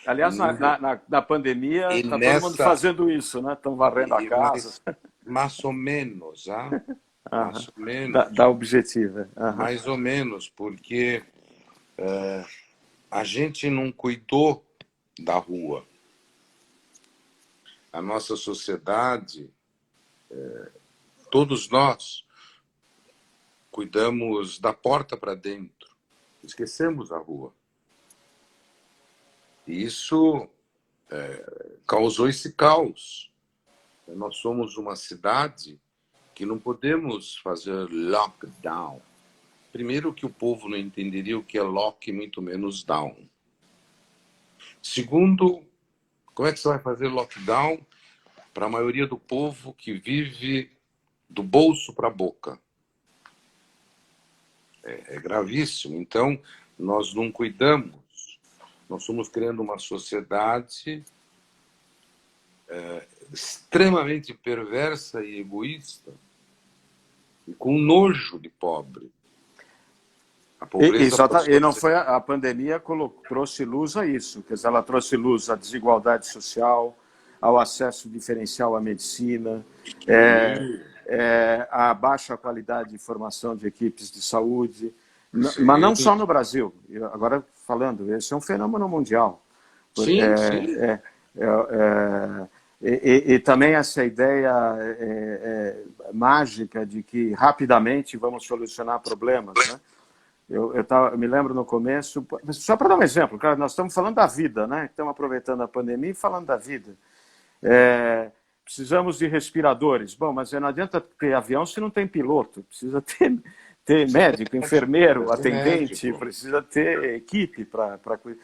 Aliás, na pandemia, está todo mundo fazendo isso, né? Estão varrendo a casa. Mais ou menos, mais ou menos. Da objetiva. Mais ou menos, porque a gente não cuidou da rua. A nossa sociedade, todos nós, cuidamos da porta para dentro. Esquecemos a rua. E isso causou esse caos. Nós somos uma cidade que não podemos fazer lockdown. Primeiro, que o povo não entenderia o que é lock, muito menos down. Segundo, como é que você vai fazer lockdown para a maioria do povo que vive do bolso para a boca? É gravíssimo. Então, nós não cuidamos. Nós estamos criando uma sociedade extremamente perversa e egoísta, e com nojo de pobre. A pobreza E não foi a pandemia trouxe luz a isso, quer dizer, ela trouxe luz à desigualdade social, ao acesso diferencial à medicina, à baixa qualidade de formação de equipes de saúde, mas não só no Brasil. Agora, falando, esse é um fenômeno mundial. Sim, sim. E também essa ideia mágica de que rapidamente vamos solucionar problemas, né? Eu me lembro no começo, só para dar um exemplo, claro, nós estamos falando da vida, né? Estamos aproveitando a pandemia e falando da vida. Precisamos de respiradores. Bom, mas não adianta ter avião se não tem piloto. Precisa ter médico, enfermeiro, atendente, precisa ter equipe para cuidar.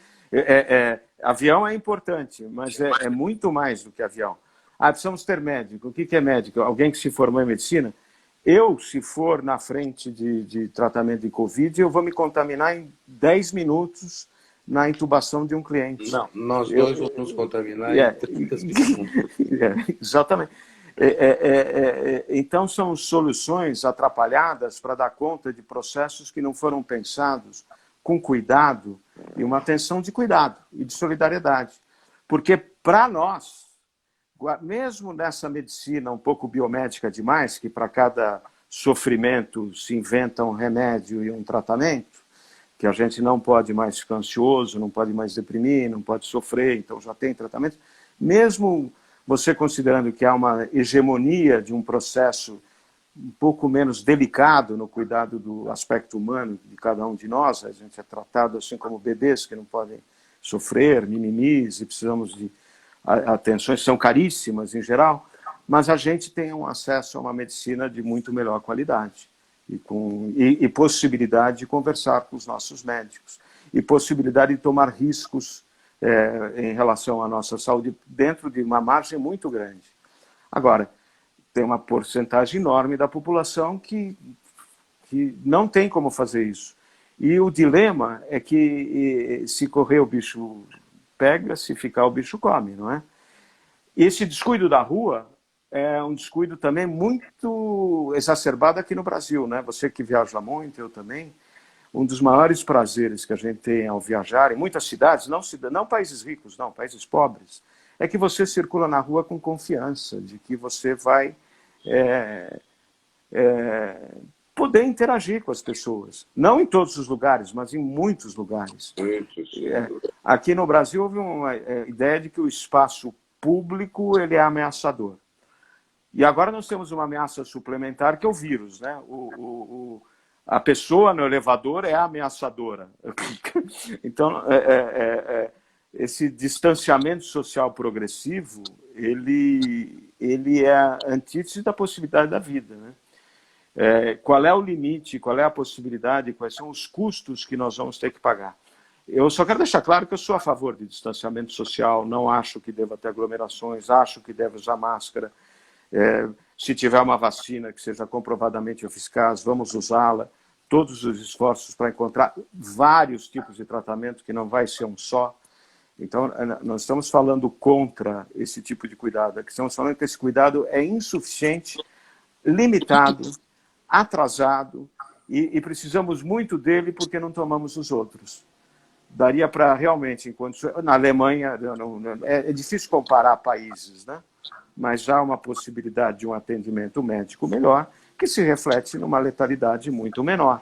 Avião é importante, mas é muito mais do que avião. Precisamos ter médico. O que é médico? Alguém que se formou em medicina? Eu, se for na frente de tratamento de Covid, eu vou me contaminar em 10 minutos na intubação de um cliente. Não, nós dois vamos nos contaminar em 30 segundos. Exatamente. Então, são soluções atrapalhadas para dar conta de processos que não foram pensados com cuidado e uma atenção de cuidado e de solidariedade. Porque, para nós, mesmo nessa medicina um pouco biomédica demais, que para cada sofrimento se inventa um remédio e um tratamento, que a gente não pode mais ficar ansioso, não pode mais deprimir, não pode sofrer, então já tem tratamento, mesmo você considerando que há uma hegemonia de um processo um pouco menos delicado no cuidado do aspecto humano de cada um de nós, a gente é tratado assim como bebês que não podem sofrer, mimimis, e precisamos de atenções, são caríssimas em geral, mas a gente tem um acesso a uma medicina de muito melhor qualidade e possibilidade de conversar com os nossos médicos e possibilidade de tomar riscos em relação à nossa saúde dentro de uma margem muito grande. Agora, tem uma porcentagem enorme da população que não tem como fazer isso. E o dilema é que se correr o bicho pega, se ficar o bicho come, não é? Esse descuido da rua é um descuido também muito exacerbado aqui no Brasil, né? Você que viaja muito, eu também. Um dos maiores prazeres que a gente tem ao viajar em muitas cidades, não países ricos, não, países pobres, é que você circula na rua com confiança de que você vai poder interagir com as pessoas. Não em todos os lugares, mas em muitos lugares. Aqui no Brasil houve uma ideia de que o espaço público ele é ameaçador. E agora nós temos uma ameaça suplementar que é o vírus, né? A pessoa no elevador é ameaçadora. Então, esse distanciamento social progressivo, ele é a antítese da possibilidade da vida, né? Qual é o limite, qual é a possibilidade, quais são os custos que nós vamos ter que pagar. Eu só quero deixar claro que eu sou a favor de distanciamento social, não acho que deva ter aglomerações, acho que deve usar máscara. Se tiver uma vacina que seja comprovadamente eficaz, vamos usá-la. Todos os esforços para encontrar vários tipos de tratamento, que não vai ser um só. Então, nós estamos falando contra esse tipo de cuidado. Estamos falando que esse cuidado é insuficiente, limitado, atrasado, e precisamos muito dele porque não tomamos os outros. Daria para realmente, na Alemanha, é difícil comparar países, né? Mas há uma possibilidade de um atendimento médico melhor, que se reflete numa letalidade muito menor.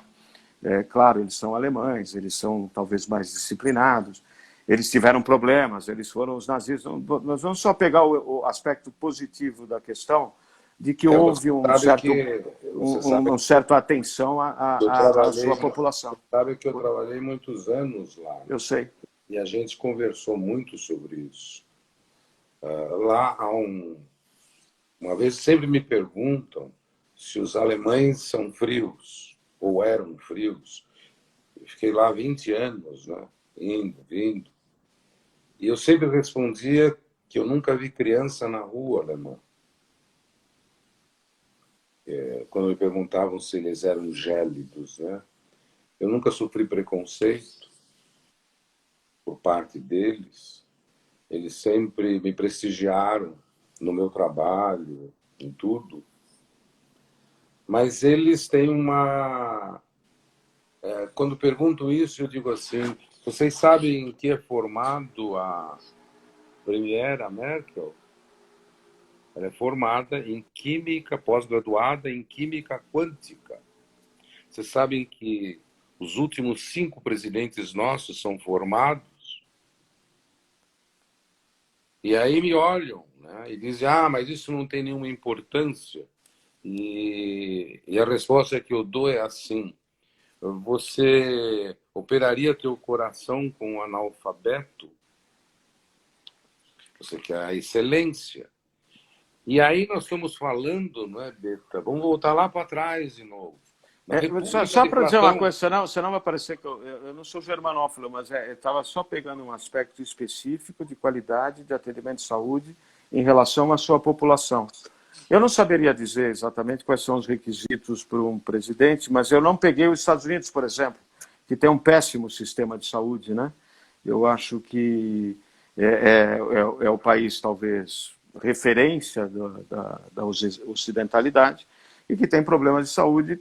Claro, eles são alemães, eles são talvez mais disciplinados, eles tiveram problemas, eles foram os nazistas. Nós vamos só pegar o aspecto positivo da questão, de que houve uma certa atenção à sua população. Sabe que eu trabalhei muitos anos lá. Eu sei. E a gente conversou muito sobre isso. Lá há uma vez sempre me perguntam se os alemães são frios, ou eram frios. Eu fiquei lá 20 anos, né? Indo, vindo. E eu sempre respondia que eu nunca vi criança na rua alemã. Quando me perguntavam se eles eram gélidos, né? Eu nunca sofri preconceito por parte deles. Eles sempre me prestigiaram no meu trabalho, em tudo. Mas eles têm uma... Quando pergunto isso, eu digo assim, vocês sabem em que é formado a Premiera Merkel? Ela é formada em química, pós-graduada em química quântica. Vocês sabem que os últimos 5 presidentes nossos são formados? E aí me olham, né, e dizem, mas isso não tem nenhuma importância. E a resposta que eu dou é assim, você operaria teu coração com um analfabeto? Você quer a excelência. E aí nós estamos falando, não é, Beta? Vamos voltar lá para trás de novo. Só para dizer uma coisa, senão vai parecer que eu não sou germanófilo, mas eu estava só pegando um aspecto específico de qualidade de atendimento de saúde em relação à sua população. Eu não saberia dizer exatamente quais são os requisitos para um presidente, mas eu não peguei os Estados Unidos, por exemplo, que tem um péssimo sistema de saúde, né? Eu acho que é o país, talvez, referência da ocidentalidade e que tem problemas de saúde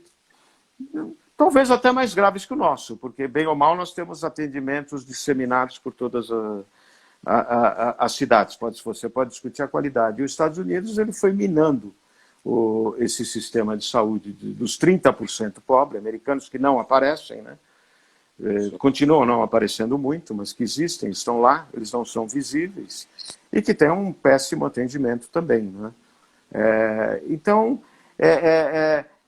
talvez até mais graves que o nosso, porque, bem ou mal, nós temos atendimentos disseminados por todas as cidades. Você pode discutir a qualidade. E os Estados Unidos ele foi minando esse sistema de saúde dos 30% pobres, americanos que não aparecem, né? Continuam não aparecendo muito, mas que existem, estão lá, eles não são visíveis, e que têm um péssimo atendimento também, né? Então,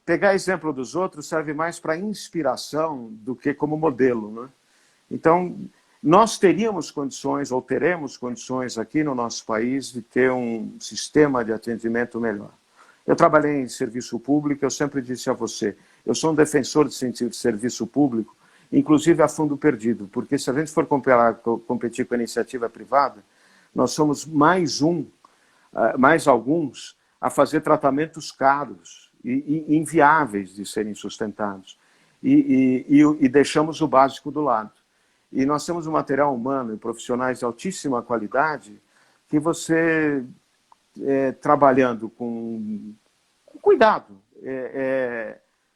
pegar exemplo dos outros serve mais para inspiração do que como modelo, né? Então, nós teríamos condições, ou teremos condições aqui no nosso país, de ter um sistema de atendimento melhor. Eu trabalhei em serviço público, eu sempre disse a você, eu sou um defensor de serviço público, inclusive a fundo perdido, porque se a gente for competir com a iniciativa privada, nós somos mais alguns a fazer tratamentos caros e inviáveis de serem sustentados. E deixamos o básico do lado. E nós temos um material humano e profissionais de altíssima qualidade que você, trabalhando com cuidado,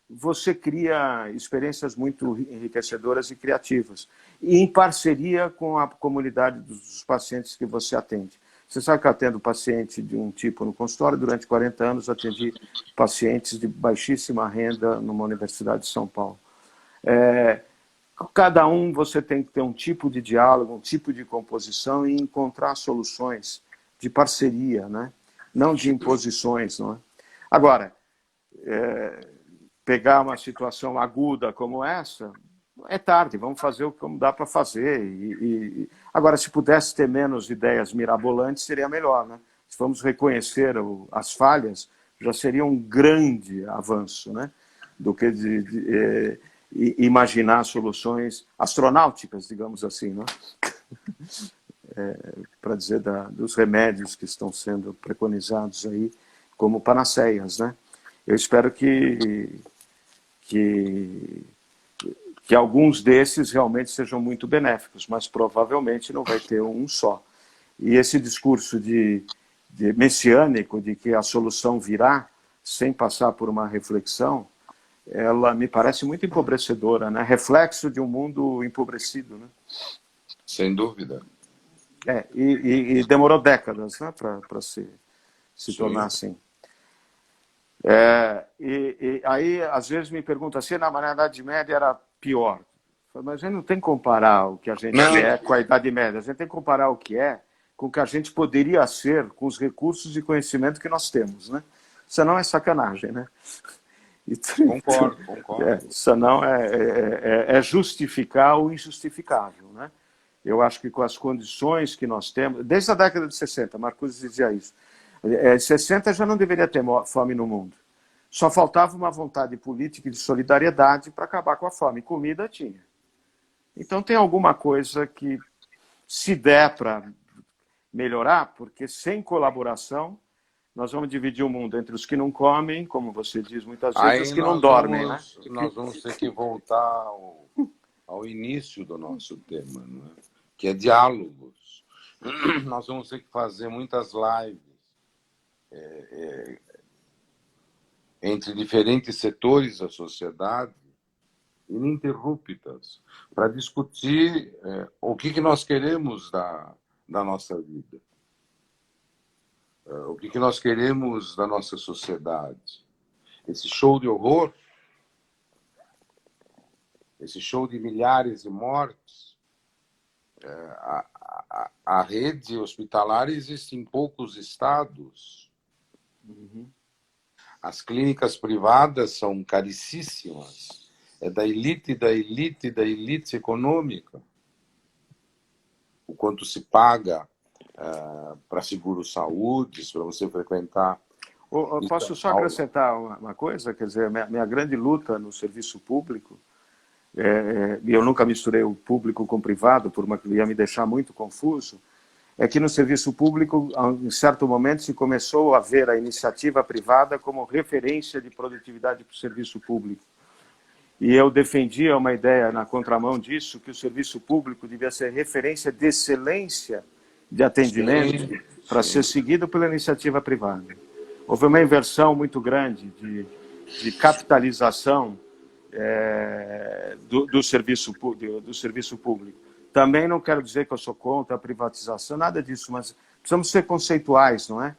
você cria experiências muito enriquecedoras e criativas. E em parceria com a comunidade dos pacientes que você atende. Você sabe que eu atendo paciente de um tipo no consultório, durante 40 anos atendi pacientes de baixíssima renda numa universidade de São Paulo. Cada um você tem que ter um tipo de diálogo, um tipo de composição e encontrar soluções de parceria, né? Não de imposições. Não é? Agora, pegar uma situação aguda como essa, é tarde, vamos fazer o que dá para fazer. Agora, se pudesse ter menos ideias mirabolantes, seria melhor. Né? Se vamos reconhecer as falhas, já seria um grande avanço, né? Do que imaginar soluções astronáuticas, digamos assim, né? Para dizer dos remédios que estão sendo preconizados aí como panaceias. Né? Eu espero que alguns desses realmente sejam muito benéficos, mas provavelmente não vai ter um só. E esse discurso de messiânico, de que a solução virá, sem passar por uma reflexão, ela me parece muito empobrecedora, né? Reflexo de um mundo empobrecido. Né? Sem dúvida. E demorou décadas, né, para se tornar assim. E aí, às vezes, me perguntam assim, na Idade Média era pior. Mas a gente não tem que comparar o que a gente é com a Idade Média. A gente tem que comparar o que é com o que a gente poderia ser com os recursos e conhecimento que nós temos. Né? Senão é sacanagem. Né? Concordo. Senão é justificar o injustificável. Né? Eu acho que com as condições que nós temos... Desde a década de 60, Marcuse dizia isso. Em 60 já não deveria ter fome no mundo. Só faltava uma vontade política e de solidariedade para acabar com a fome. Comida tinha. Então tem alguma coisa que se der para melhorar, porque sem colaboração nós vamos dividir o mundo entre os que não comem, como você diz muitas vezes, e os que não dormem. Né? Nós vamos ter que voltar ao início do nosso tema, não é? Que é diálogos. Nós vamos ter que fazer muitas lives entre diferentes setores da sociedade, ininterruptas, para discutir o que nós queremos da nossa vida, o que nós queremos da nossa sociedade. Esse show de horror, esse show de milhares de mortes, a rede hospitalar existe em poucos estados. Uhum. As clínicas privadas são caríssimas. É da elite, da elite, da elite econômica. O quanto se paga para seguro-saúde, para você frequentar. Posso só acrescentar uma coisa? Quer dizer, minha grande luta no serviço público, e eu nunca misturei o público com o privado, por uma que ia me deixar muito confuso, é que no serviço público, em certo momento, se começou a ver a iniciativa privada como referência de produtividade para o serviço público. E eu defendia uma ideia na contramão disso, que o serviço público devia ser referência de excelência de atendimento para ser seguido pela iniciativa privada. Houve uma inversão muito grande de capitalização do serviço público. Também não quero dizer que eu sou contra a privatização, nada disso, mas precisamos ser conceituais, não é?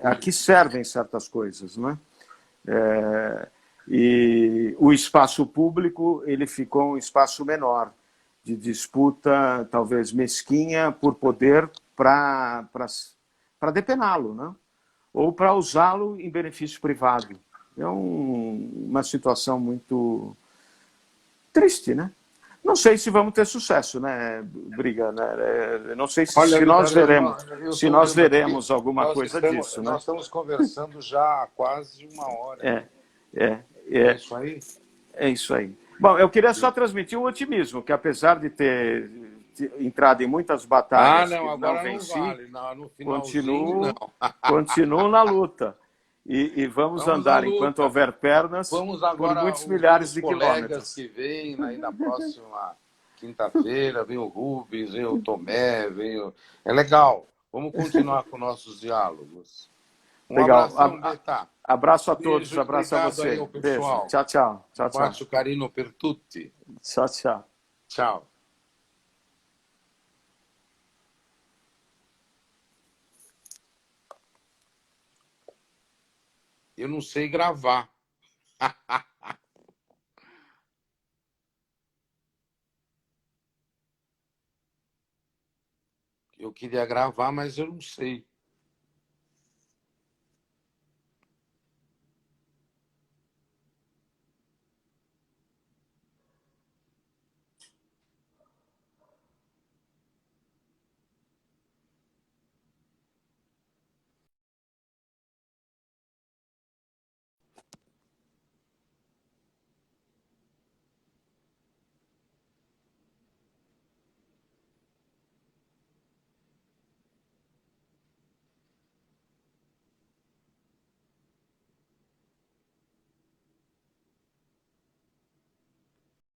Aqui servem certas coisas, não é? E o espaço público ele ficou um espaço menor, de disputa talvez mesquinha por poder para depená-lo, não? Ou para usá-lo em benefício privado. É uma situação muito triste, né? Não sei se vamos ter sucesso, né, Briga? Né? Não sei se nós veremos alguma coisa disso, né? Nós estamos conversando já há quase uma hora. É isso aí? É isso aí. Bom, eu queria só transmitir o otimismo, que apesar de ter entrado em muitas batalhas que não venci, vale. No finalzinho, continuo na luta. E vamos andar, enquanto houver pernas, por muitos milhares de quilômetros. Que vêm aí na próxima quinta-feira, vem o Rubens, vem o Tomé, É legal. Vamos continuar com nossos diálogos. Legal. Abração, Beta. Abraço a todos, abraço a você. Aí, pessoal. Beijo. Tchau, tchau. Tchau, tchau. Bacio carino per tutti. Tchau, tchau. Tchau. Eu não sei gravar. Eu queria gravar, mas eu não sei.